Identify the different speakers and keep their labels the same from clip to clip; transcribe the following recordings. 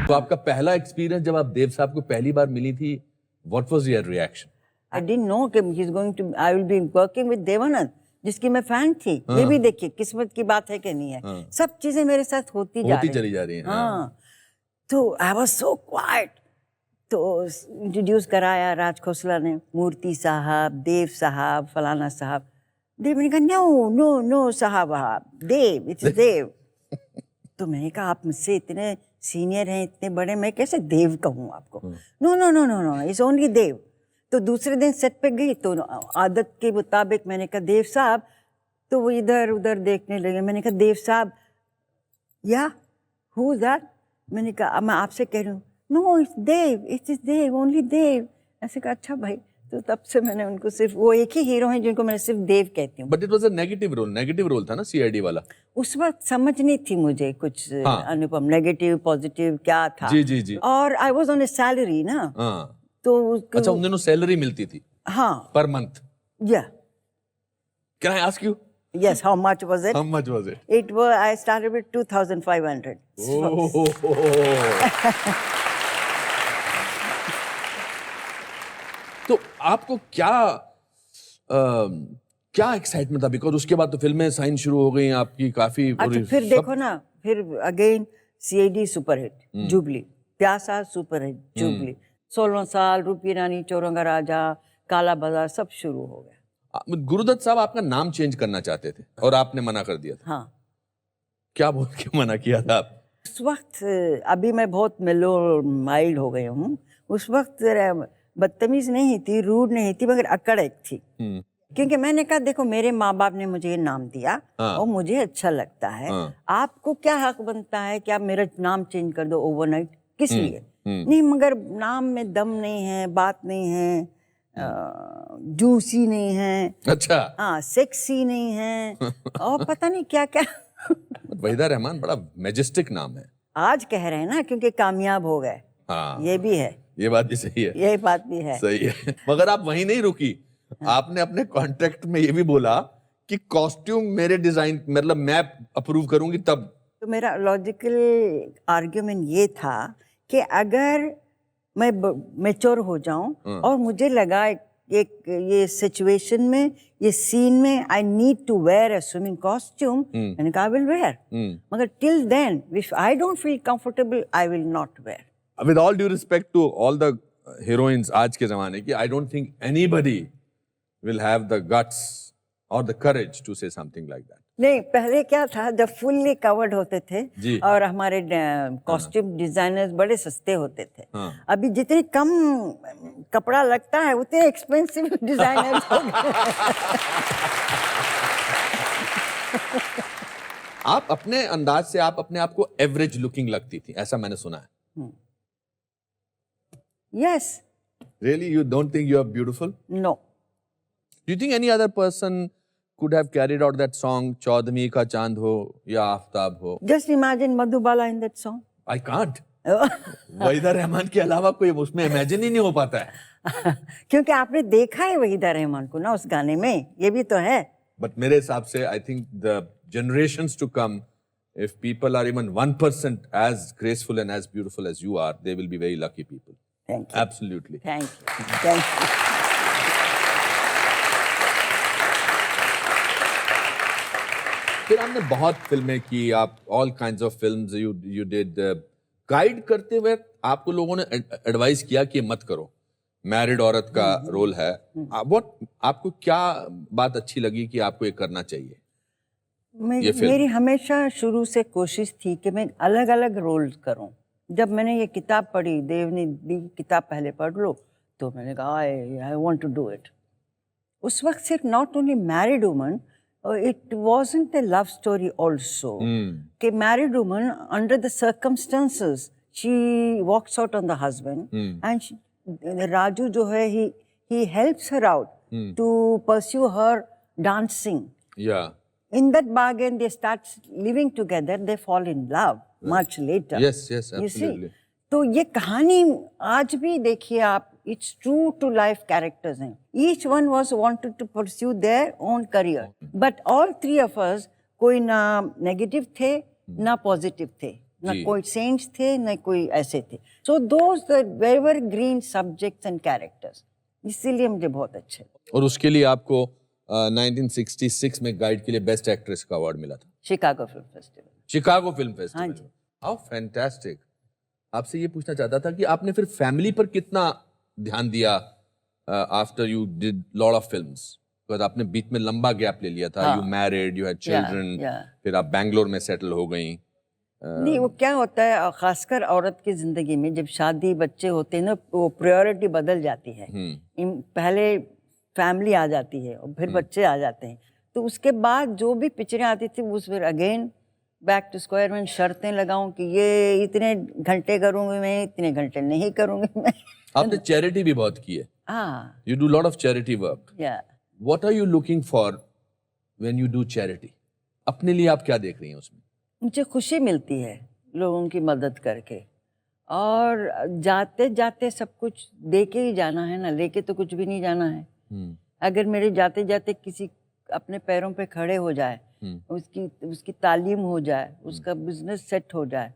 Speaker 1: तो आपका पहला एक्सपीरियंस जब आप देव साहब को पहली बार मिली थी, what was your reaction?
Speaker 2: I didn't know कि he is going to, I will be working with Dev Anand, जिसकी मैं फैन थी। ये भी देखिए किस्मत की बात है कि नहीं है। सब चीजें मेरे साथ होती
Speaker 1: चली जा रही हैं।
Speaker 2: हाँ, तो आई वाज सो क्वाइट। तो इंट्रोड्यूस कराया राज खोसला ने, मूर्ति साहब, देव साहब, फलाना साहब। देव ने कहा नो नो नो साहब, देव, इट्स देव। तो मैंने कहा आप मुझसे इतने सीनियर हैं, इतने बड़े, मैं कैसे देव कहूँ आपको? No no no no no, it's only Dev. तो दूसरे दिन सेट पे गई तो आदत के मुताबिक मैंने कहा देव साहब, तो वो इधर उधर देखने लगे। मैंने कहा देव साहब, या हु इज दैट? मैंने कहा मैं आपसे कह रही हूँ। No it's Dev, it's Dev, only Dev. ऐसे कहा अच्छा भाई। तो तब से मैंने उनको सिर्फ, वो एक ही हीरो हैं जिनको मैं सिर्फ देव कहती हूँ।
Speaker 1: But it was a negative role था ना सीआईडी वाला।
Speaker 2: उस वक्त समझ नहीं थी मुझे कुछ। अनुपम नेगेटिव पॉजिटिव क्या था।
Speaker 1: जी।
Speaker 2: और I was on A salary ना। तो
Speaker 1: अच्छा, उन दिनों सैलरी मिलती थी?
Speaker 2: हाँ,
Speaker 1: पर मंथ।
Speaker 2: या
Speaker 1: can I ask you?
Speaker 2: Yes, how much was it?
Speaker 1: How much was it?
Speaker 2: It was, I started with 2,500.
Speaker 1: तो आपको क्या एक्साइटमेंट था? बिकॉज उसके बाद तो फिल्में साइन शुरू हो गई आपकी काफी।
Speaker 2: अच्छा, फिर देखो ना, फिर अगेन सीआईडी सुपरहिट, जुबली, प्यासा सुपरहिट, जुबली, 16 साल, रूपी रानी, चौरंगा राजा, काला बाजार, सब शुरू हो गया।
Speaker 1: गुरुदत्त साहब आपका नाम चेंज करना चाहते थे और आपने मना कर दिया था।
Speaker 2: हाँ।
Speaker 1: क्या बोल के मना किया था आप?
Speaker 2: उस वक्त, अभी मैं बहुत मेलो माइल्ड हो गई हूँ, उस वक्त बदतमीज नहीं थी, रूड नहीं थी, मगर अकड़ एक थी। क्योंकि मैंने कहा देखो मेरे माँ बाप ने मुझे ये नाम दिया और मुझे अच्छा लगता है, आपको क्या हक बनता है कि आप मेरा नाम चेंज कर दो ओवरनाइट? किस लिए? नहीं, मगर नाम में दम नहीं है, बात नहीं है, जूसी नहीं है,
Speaker 1: अच्छा,
Speaker 2: हाँ, सेक्सी नहीं है, और पता नहीं क्या क्या।
Speaker 1: वहीदा रहमान बड़ा मैजेस्टिक नाम है।
Speaker 2: आज कह रहे हैं ना क्योंकि कामयाब हो गए।
Speaker 1: हाँ,
Speaker 2: ये भी है,
Speaker 1: ये बात भी सही है,
Speaker 2: ये बात भी है,
Speaker 1: सही है। मगर आप वहीं नहीं रुकी, आपने अपने कॉन्ट्रैक्ट में ये भी बोला कि कॉस्ट्यूम मेरे डिजाइन, मतलब मैं अप्रूव करूंगी तब।
Speaker 2: तो मेरा लॉजिकल आर्ग्यूमेंट ये था कि अगर मैं मैच्योर हो जाऊं और मुझे लगा एक ये सिचुएशन में, ये सीन में I need to wear a swimming costume, मैंने कहा आई विल वेयर, मगर till then if I don't feel comfortable I will not wear.
Speaker 1: With all due respect to all the heroines आज के जमाने की, I don't think anybody will have the guts और the courage to say something like that.
Speaker 2: नहीं, पहले क्या था, जब फुल्ली कवर्ड होते थे और हमारे कॉस्ट्यूम डिजाइनर्स बड़े सस्ते होते थे। अभी जितनी कम कपड़ा लगता है उतने एक्सपेंसिव डिजाइनर्स हो गए।
Speaker 1: आप अपने अंदाज से आप अपने आप को एवरेज लुकिंग लगती थी, ऐसा मैंने सुना है।
Speaker 2: Yes.
Speaker 1: Really, you don't think you are beautiful?
Speaker 2: No.
Speaker 1: Do you think any other person could have carried out that song, चौदहवीं का चांद हो या आफ्ताब हो?
Speaker 2: Just imagine Madhubala in that song.
Speaker 1: I can't. Waheeda Rehman के अलावा कोई उसमें इमेजिन ही नहीं हो पाता है।
Speaker 2: क्योंकि आपने देखा है वहीदा रहमान को ना उस गाने में, ये भी तो है।
Speaker 1: But मेरे हिसाब से I think the generations to come, if people are even 1% as graceful and as beautiful as you are, they will be very lucky people.
Speaker 2: Thank you.
Speaker 1: Absolutely.
Speaker 2: Thank you. Thank you.
Speaker 1: फिर आपने बहुत फिल्में की, आप all kinds of films you did. Guide करते हुए आपको लोगों ने एडवाइस किया कि मत करो, मैरिड औरत का रोल है, आपको क्या बात अच्छी लगी कि आपको ये करना चाहिए?
Speaker 2: मेरी हमेशा शुरू से कोशिश थी कि मैं अलग अलग रोल्स करूं। जब मैंने ये किताब पढ़ी, देव ने दी किताब पहले पढ़ लो, तो मैंने कहा I want to do it. उस वक्त सिर्फ not only married woman, it wasn't a love story also. कि married woman, under the circumstances, she walks out on the husband, and Raju जो है, he helps her out to pursue her dancing.
Speaker 1: Yeah.
Speaker 2: In that bargain, they start living together. They fall in love much later.
Speaker 1: Yes, absolutely.
Speaker 2: तो ये कहानी आज भी देखिए आप, it's true to life characters हैं. Each one was wanted to pursue their own career, but all three of us कोई ना negative थे ना positive थे, ना कोई सेंट्स थे ना कोई ऐसे थे. So those were ever green subjects and characters, इसीलिए मुझे बहुत अच्छे.
Speaker 1: और उसके लिए आपको 1966 में गाइड के लिए बेस्ट एक्ट्रेस का अवार्ड मिला था,
Speaker 2: Chicago film festival.
Speaker 1: Chicago film
Speaker 2: हाँ
Speaker 1: फेस्टिवल.
Speaker 2: जी.
Speaker 1: How fantastic. आपसे ये पूछना चाहता था कि आपने फिर फैमिली पर कितना ध्यान दिया after you did lot of films, because आपने बीच में लंबा गैप ले लिया था. You married, you had children, फिर आप बैंगलोर में सेटल हो गई.
Speaker 2: नहीं, वो क्या होता है, खासकर औरत की जिंदगी में जब शादी बच्चे होते हैं ना, वो प्रायोरिटी बदल जाती है. पहले फैमिली आ जाती है और फिर बच्चे आ जाते हैं. तो उसके बाद जो भी पिक्चरें आती थी उस फिर अगेन बैक टू स्क्वायर में शर्तें लगाऊं कि ये इतने घंटे करूंगी मैं, इतने घंटे नहीं करूंगी मैं.
Speaker 1: आपने चैरिटी भी बहुत की है.
Speaker 2: हाँ.
Speaker 1: You do lot of charity work.
Speaker 2: या
Speaker 1: what are you looking for when you do charity? अपने लिए आप क्या देख रही हैं उसमें?
Speaker 2: मुझे खुशी मिलती है लोगों की मदद करके, और जाते जाते सब कुछ दे के ही जाना है ना, लेके तो कुछ भी नहीं जाना है. अगर मेरे जाते जाते किसी अपने पैरों पे खड़े हो जाए, उसकी तालीम हो जाए, उसका बिजनेस सेट हो जाए,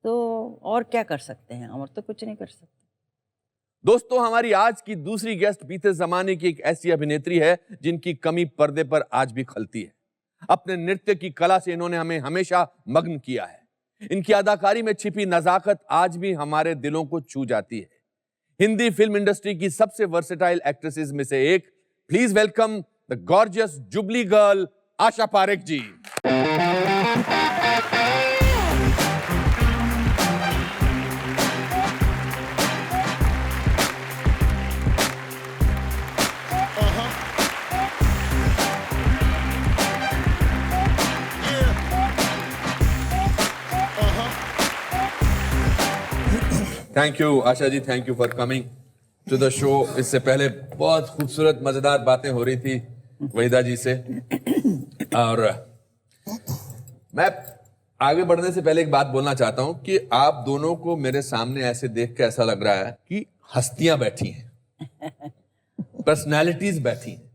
Speaker 2: तो और क्या कर सकते हैं, और तो कुछ नहीं कर सकते.
Speaker 1: दोस्तों, हमारी आज की दूसरी गेस्ट बीते जमाने की एक ऐसी अभिनेत्री है जिनकी कमी पर्दे पर आज भी खलती है. अपने नृत्य की कला से इन्होंने हमें हमेशा मग्न किया है. इनकी अदाकारी में छिपी नजाकत आज भी हमारे दिलों को छू जाती है. हिंदी फिल्म इंडस्ट्री की सबसे वर्सेटाइल एक्ट्रेसेस में से एक. Please welcome the gorgeous jubilee girl Asha Parekh ji. Thank you Asha ji, thank you for coming to the show. इससे पहले बहुत खूबसूरत मजेदार बातें हो रही थी वहीदा जी से, और मैं आगे बढ़ने से पहले एक बात बोलना चाहता हूं कि आप दोनों को मेरे सामने ऐसे देख के ऐसा लग रहा है कि हस्तियां बैठी हैं, पर्सनैलिटीज बैठी हैं,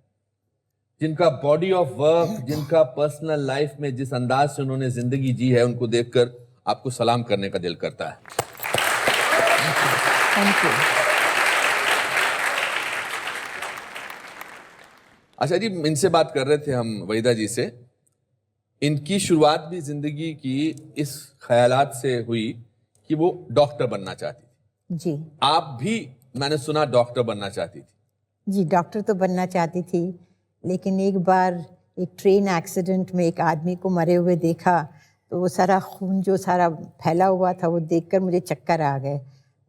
Speaker 1: जिनका बॉडी ऑफ वर्क, जिनका पर्सनल लाइफ में जिस अंदाज से उन्होंने जिंदगी जी है, उनको देखकर आपको सलाम करने का दिल करता है.
Speaker 2: Thank you.
Speaker 1: अच्छा जी, इनसे बात कर रहे थे हम वहीदा जी से. इनकी शुरुआत भी जिंदगी की इस ख्यालात से हुई कि वो डॉक्टर बनना चाहती थी.
Speaker 3: जी.
Speaker 1: आप भी, मैंने सुना, डॉक्टर बनना चाहती थी.
Speaker 3: जी, डॉक्टर तो बनना चाहती थी, लेकिन एक बार एक ट्रेन एक्सीडेंट में एक आदमी को मरे हुए देखा, तो वो सारा खून जो सारा फैला हुआ था वो देखकर मुझे चक्कर आ गए.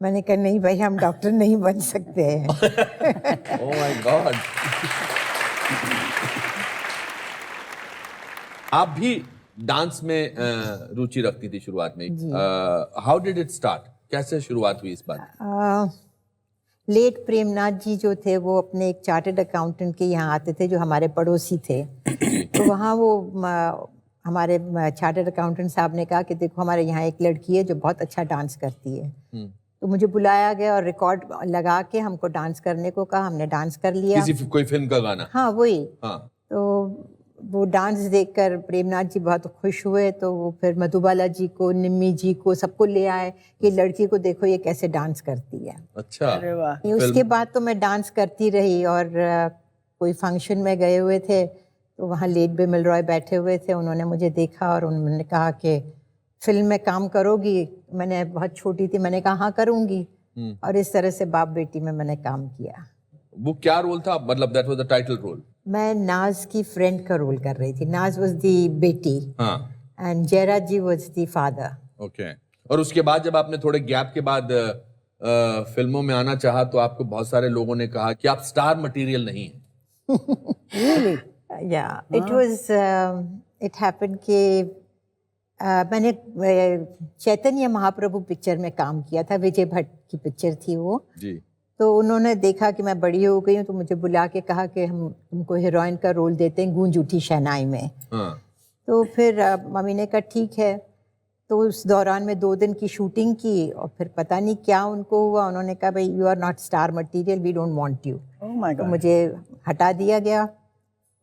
Speaker 3: मैंने कहा नहीं भाई, हम डॉक्टर नहीं बन सकते हैं.
Speaker 1: Oh my God. आप भी डांस में रुचि रखती थी शुरुआत में. How did it start? कैसे शुरुआत हुई इस बात?
Speaker 3: लेट प्रेमनाथ जी जो थे वो अपने एक चार्टर्ड अकाउंटेंट के यहाँ आते थे, जो हमारे पड़ोसी थे. तो वहाँ वो हमारे चार्टर्ड अकाउंटेंट साहब ने कहा कि देखो, हमारे यहाँ एक लड़की है जो बहुत अच्छा डांस करती है. तो मुझे बुलाया गया और रिकॉर्ड लगा के हमको डांस करने को कहा. हमने डांस कर लिया.
Speaker 1: कोई फिल्म का गाना?
Speaker 3: हाँ, वही.
Speaker 1: हाँ.
Speaker 3: तो वो डांस देखकर प्रेमनाथ जी बहुत खुश हुए. तो वो फिर मधुबाला जी को, निम्मी जी को, सबको ले आए कि लड़की को देखो ये कैसे डांस करती है.
Speaker 1: अच्छा.
Speaker 2: अरे वाह.
Speaker 3: उसके बाद तो मैं डांस करती रही. और कोई फंक्शन में गए हुए थे तो वहाँ लेट बिमल रॉय बैठे हुए थे. उन्होंने मुझे देखा और उन्होंने कहा कि फिल्म में काम करोगी? मैंने बहुत छोटी थी, मैंने कहा हाँ करूँगी. और इस तरह से बाप बेटी में मैंने काम किया.
Speaker 1: वो क्या रोल था, मतलब that was the title role?
Speaker 3: मैं नाज की फ्रेंड का रोल कर रही थी. नाज वाज दी बेटी.
Speaker 1: हाँ.
Speaker 3: And Jairaj ji was the father.
Speaker 1: Okay. और उसके बाद जब आपने थोड़े गैप के बाद फिल्मों में आना चाहा, तो आपको बहुत सारे लोगों ने कहा कि आप स्टार मटेरियल नहीं हैं.
Speaker 2: Really?
Speaker 3: या इट वाज इट हैपेंड कि मैंने चैतन्य महाप्रभु पिक्चर में काम किया था. विजय भट्ट की पिक्चर थी वो
Speaker 1: जी.
Speaker 3: तो उन्होंने देखा कि मैं बड़ी हो गई हूँ, तो मुझे बुला के कहा कि हम तुमको हीरोइन का रोल देते हैं गूंज उठी शहनाई में.
Speaker 1: हाँ.
Speaker 3: तो फिर मम्मी ने कहा ठीक है. तो उस दौरान में 2 दिन की शूटिंग की और फिर पता नहीं क्या उनको हुआ. उन्होंने कहा भाई you are not star material, we don't want you.
Speaker 2: Oh my
Speaker 3: तो
Speaker 2: God.
Speaker 3: मुझे हटा दिया गया.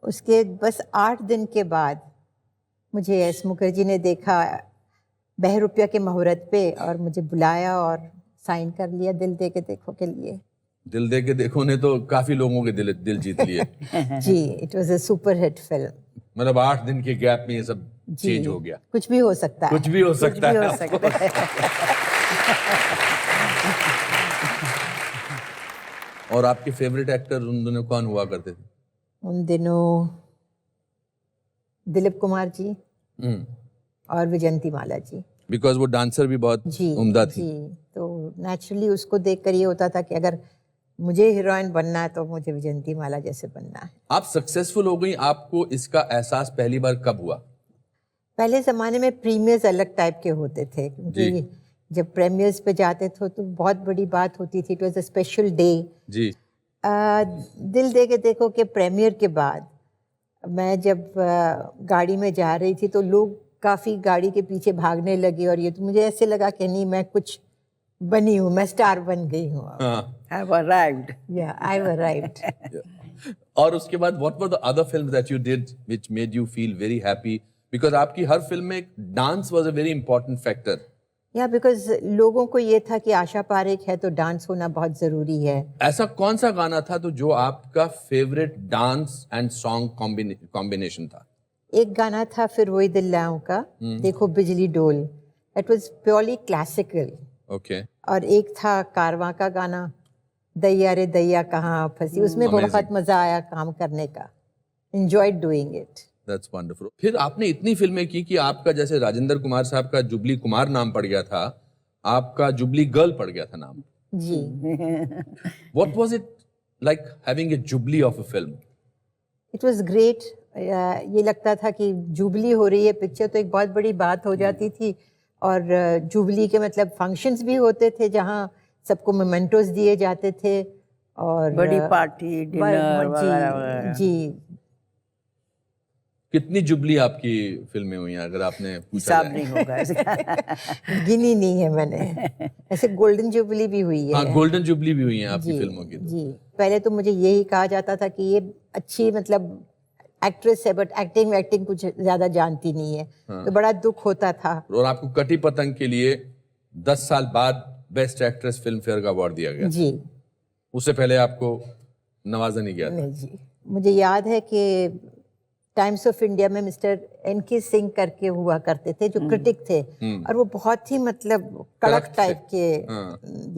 Speaker 3: उसके बस 8 दिन के बाद मुझे एस मुखर्जी ने देखा बहरूपिया के मुहूर्त पे, और मुझे बुलाया और साइन कर लिया दिल दे के देखो के लिए।
Speaker 1: दिल दे के देखो ने तो काफी लोगों के दिल जीत लिए।
Speaker 3: जी, it was a super hit film.
Speaker 1: मतलब 8 दिन के गैप में ये सब चेंज हो गया।
Speaker 3: कुछ भी हो सकता है,
Speaker 1: कुछ भी हो सकता
Speaker 2: भी
Speaker 1: है।
Speaker 2: हो सकता है।
Speaker 1: और आपके फेवरेट एक्टर उन दिनों कौन हुआ करते थे?
Speaker 3: उन दिनों दिलीप कुमार जी और विजयंती माला जी।
Speaker 1: बिकॉज वो डांसर भी बहुत
Speaker 3: जी
Speaker 1: उम्दा थी।
Speaker 3: जी, तो नेचुरली उसको देखकर ये होता था कि अगर मुझे हीरोइन बनना है तो मुझे विजयंती माला जैसे बनना है।
Speaker 1: आप सक्सेसफुल हो गई, आपको इसका एहसास पहली बार कब हुआ?
Speaker 3: पहले ज़माने में प्रीमियर्स अलग टाइप के होते थे, क्योंकि जब प्रीमियर्स पे जाते थे तो बहुत बड़ी बात होती थी। It was a special day.
Speaker 1: जी।
Speaker 3: दिल दे के देखो के प्रीमियर के बाद मैं जब गाड़ी में जा रही थी तो लोग काफ़ी गाड़ी के पीछे भागने लगे, और ये तो मुझे ऐसे लगा कि नहीं, मैं कुछ बनी हूँ, मैं स्टार बन गई हूँ।
Speaker 2: I've arrived.
Speaker 3: या आई अराइव्ड।
Speaker 1: और उसके बाद what were the other films that you did which made you feel very happy? Because आपकी हर फिल्म में dance was a very important factor.
Speaker 3: या बिकॉज लोगों को ये था कि आशा पारेख है तो डांस होना बहुत ज़रूरी है।
Speaker 1: ऐसा कौन सा गाना था तो जो आपका favourite dance and song combination था?
Speaker 3: एक गाना था फिर वही दिल लाऊं का, देखो बिजली डोल, that was purely classical.
Speaker 1: Okay.
Speaker 3: और एक था कारवां का गाना, दैया रे दैया कहाँ फंसी, उसमें बहुत मजा आया काम करने का। Enjoyed doing it.
Speaker 1: That's wonderful. फिर आपने इतनी फिल्में की कि आपका जैसे राजेंद्र कुमार साहब का जुबली कुमार नाम पड़ गया था, आपका जुबली गर्ल पड़ गया था नाम।
Speaker 3: जी।
Speaker 1: What was it like having a jubilee of a film?
Speaker 3: It was great. ये लगता था कि जुबली हो रही है पिक्चर तो एक बहुत बड़ी बात हो जाती थी। और जुबली के मतलब फंक्शंस भी होते थे जहाँ सबको मोमेंटोस दिए जाते थे, और
Speaker 2: बड़ी पार्टी, डिनर वगैरह वगैरह।
Speaker 3: जी।
Speaker 1: कितनी जुबली आपकी फिल्में हुई हैं अगर आपने पूछा
Speaker 2: हिसाब
Speaker 1: जाए?
Speaker 2: नहीं होगा इसका।
Speaker 3: गिनी नहीं है मैंने। ऐसे गोल्डन जुबली भी हुई है।
Speaker 1: हाँ, गोल्डन जुबली भी हुई हैं आपकी
Speaker 3: जी,
Speaker 1: फिल्मों की।
Speaker 3: जी। पहले तो मुझे यही कहा जाता था कि ये अच्छी मतलब एक्ट्रेस है बट एक्टिंग कुछ ज्यादा जानती नहीं है। तो बड़ा दुख होता था।
Speaker 1: और आपको कटी पतंग के लिए 10 साल बाद बेस्ट एक्ट्रेस फिल्म फेयर का अवार्ड दिया गया।
Speaker 3: जी।
Speaker 1: उससे पहले आपको नवाजा नहीं गया था।
Speaker 3: नहीं जी, मुझे याद है कि टाइम्स ऑफ इंडिया में मिस्टर एन.के. सिंह करके हुआ करते थे जो क्रिटिक थे, और वो बहुत ही मतलब कड़क टाइप के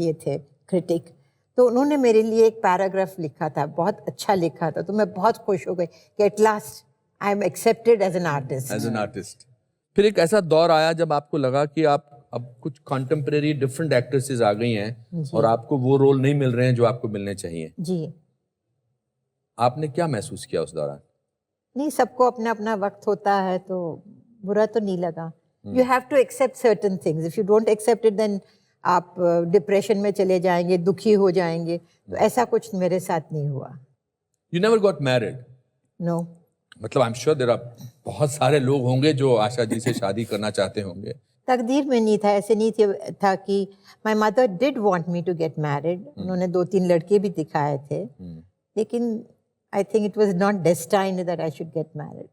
Speaker 3: ये थे क्रिटिक। तो उन्होंने मेरे लिए एक पैराग्राफ लिखा था, बहुत अच्छा लिखा था, तो मैं बहुत खुश हो गई कि at last I am accepted as an artist.
Speaker 1: As an artist. फिर एक ऐसा दौर आया जब आपको लगा कि आप अब कुछ कॉन्टेम्परेरी डिफरेंट एक्ट्रेसेस आ गई हैं और आपको वो रोल नहीं मिल रहे हैं जो आपको मिलने चाहिए।
Speaker 3: जी।
Speaker 1: आपने क्या महसूस किया उस दौरान?
Speaker 3: नहीं, सबको अपना अपना वक्त होता है, तो बुरा तो नहीं लगा। You have to accept certain things. If you don't accept it then आप डिप्रेशन में चले जाएंगे, दुखी हो जाएंगे। तो ऐसा कुछ मेरे साथ नहीं हुआ।
Speaker 1: You never got married?
Speaker 3: No.
Speaker 1: मतलब I am sure there are बहुत सारे लोग होंगे जो आशा जी से शादी करना चाहते होंगे।
Speaker 3: तकदीर में नहीं था, ऐसे नहीं था कि my mother did want me to get married. उन्होंने 2-3 लड़के भी दिखाए थे, लेकिन I think it was not destined that I should get married.